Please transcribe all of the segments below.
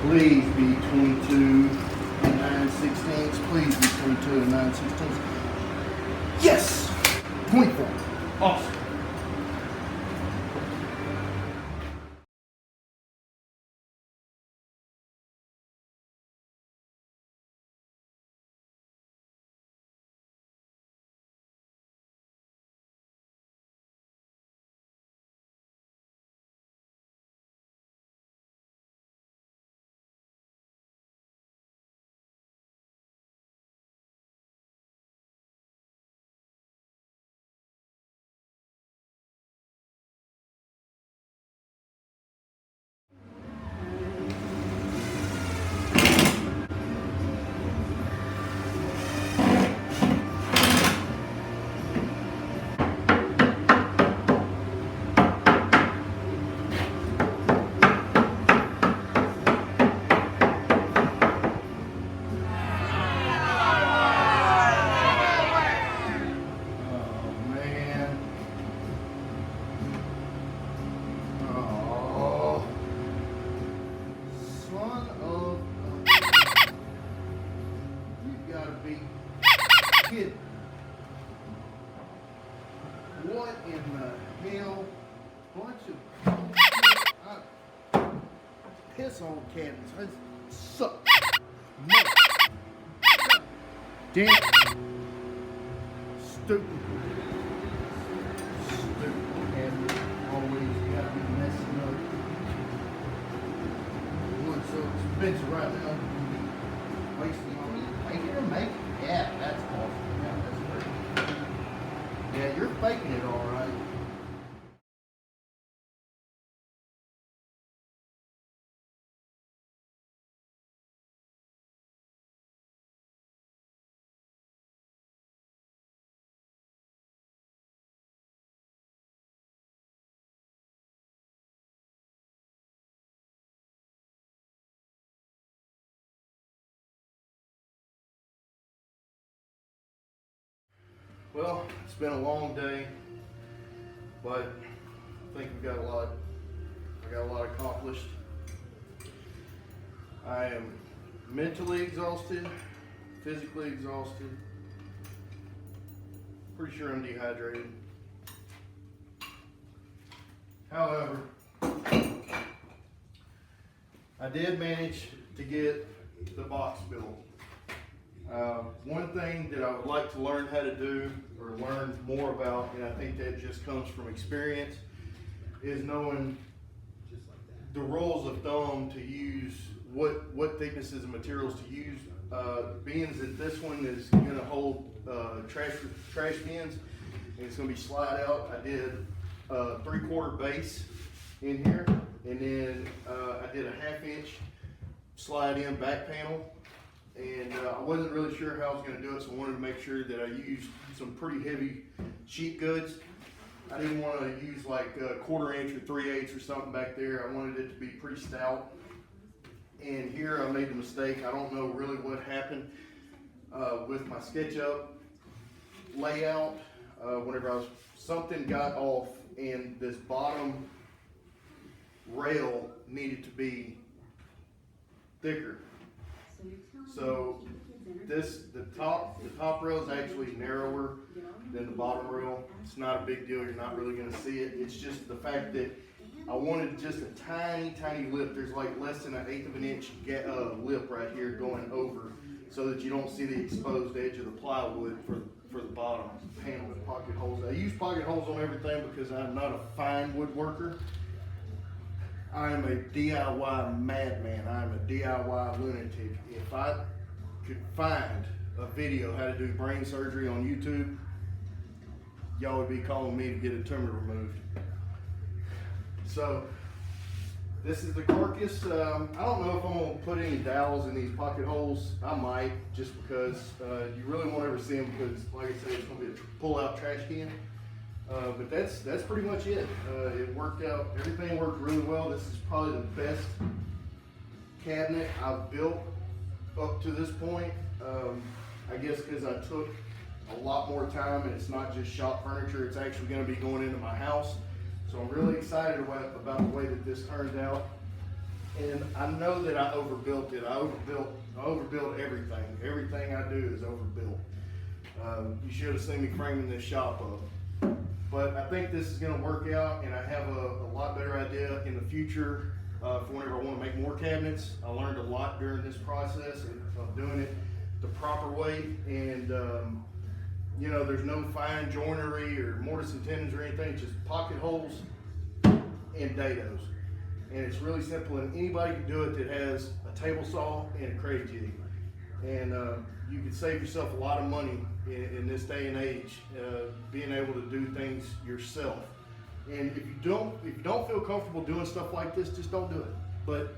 Please be 22 and 9/16. Please be 22 and 9/16. Yes! 24. Awesome. Kid. What in the hell? Bunch of piss on cabinets. That sucks. Damn it. Stupid. Stupid cabinet. Always gotta be messing up. Wood's so expensive right now. Wasting money. Making or making? Yeah, that's awesome. Yeah, that's great. Yeah, you're faking it all right. Well, it's been a long day, but I think I got a lot accomplished. I am mentally exhausted, physically exhausted. Pretty sure I'm dehydrated. However, I did manage to get the box built. One thing that I would like to learn how to do, or learn more about, and I think that just comes from experience, is knowing the rules of thumb to use, what thicknesses of materials to use. Being that this one is going to hold trash bins, and it's going to be slide out, I did a 3/4 base in here, and then I did a 1/2 inch slide in back panel. And I wasn't really sure how I was going to do it, so I wanted to make sure that I used some pretty heavy sheet goods. I didn't want to use like a 1/4 inch or 3/8 or something back there. I wanted it to be pretty stout. And here I made the mistake. I don't know really what happened with my SketchUp layout. Whenever something got off, and this bottom rail needed to be thicker. So the top rail is actually narrower than the bottom rail. It's not a big deal. You're not really going to see it. It's just the fact that I wanted just a tiny lip. There's like less than 1/8 of an inch lip right here going over, so that you don't see the exposed edge of the plywood for the bottom panel with pocket holes. I use pocket holes on everything because I'm not a fine woodworker. I am a DIY madman. I am a DIY lunatic. If I could find a video how to do brain surgery on YouTube, y'all would be calling me to get a tumor removed. So this is the carcass. I don't know if I'm gonna put any dowels in these pocket holes. I might, just because you really won't ever see them, because like I said, it's gonna be a pull-out trash can. But that's pretty much it. It worked out. Everything worked really well. This is probably the best cabinet I've built up to this point. I guess because I took a lot more time, and it's not just shop furniture. It's actually going to be going into my house. So I'm really excited about the way that this turned out. And I know that I overbuilt it. I overbuilt everything. Everything I do is overbuilt. You should have seen me framing this shop up. But I think this is gonna work out, and I have a lot better idea in the future for whenever I wanna make more cabinets. I learned a lot during this process of doing it the proper way, and you know, there's no fine joinery or mortise and tenons or anything, it's just pocket holes and dados. And it's really simple, and anybody can do it that has a table saw and a Kreg jig. And you can save yourself a lot of money in this day and age, being able to do things yourself. And if you don't feel comfortable doing stuff like this, just don't do it. But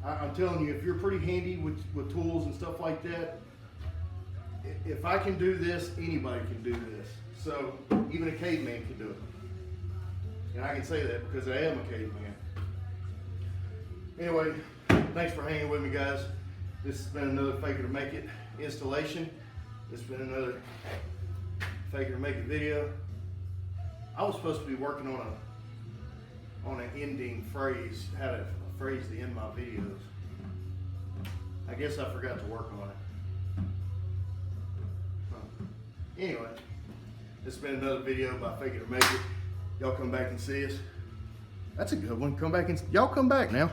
I'm telling you, if you're pretty handy with tools and stuff like that, if I can do this, anybody can do this. So even a caveman can do it. And I can say that because I am a caveman. Anyway, thanks for hanging with me, guys. This has been another Fake It or Make It installation. This has been another Fake It or Make It video. I was supposed to be working on an ending phrase, how to phrase to end my videos. I guess I forgot to work on it. Anyway, this has been another video by Fake It or Make It. Y'all come back and see us. That's a good one. Y'all come back now.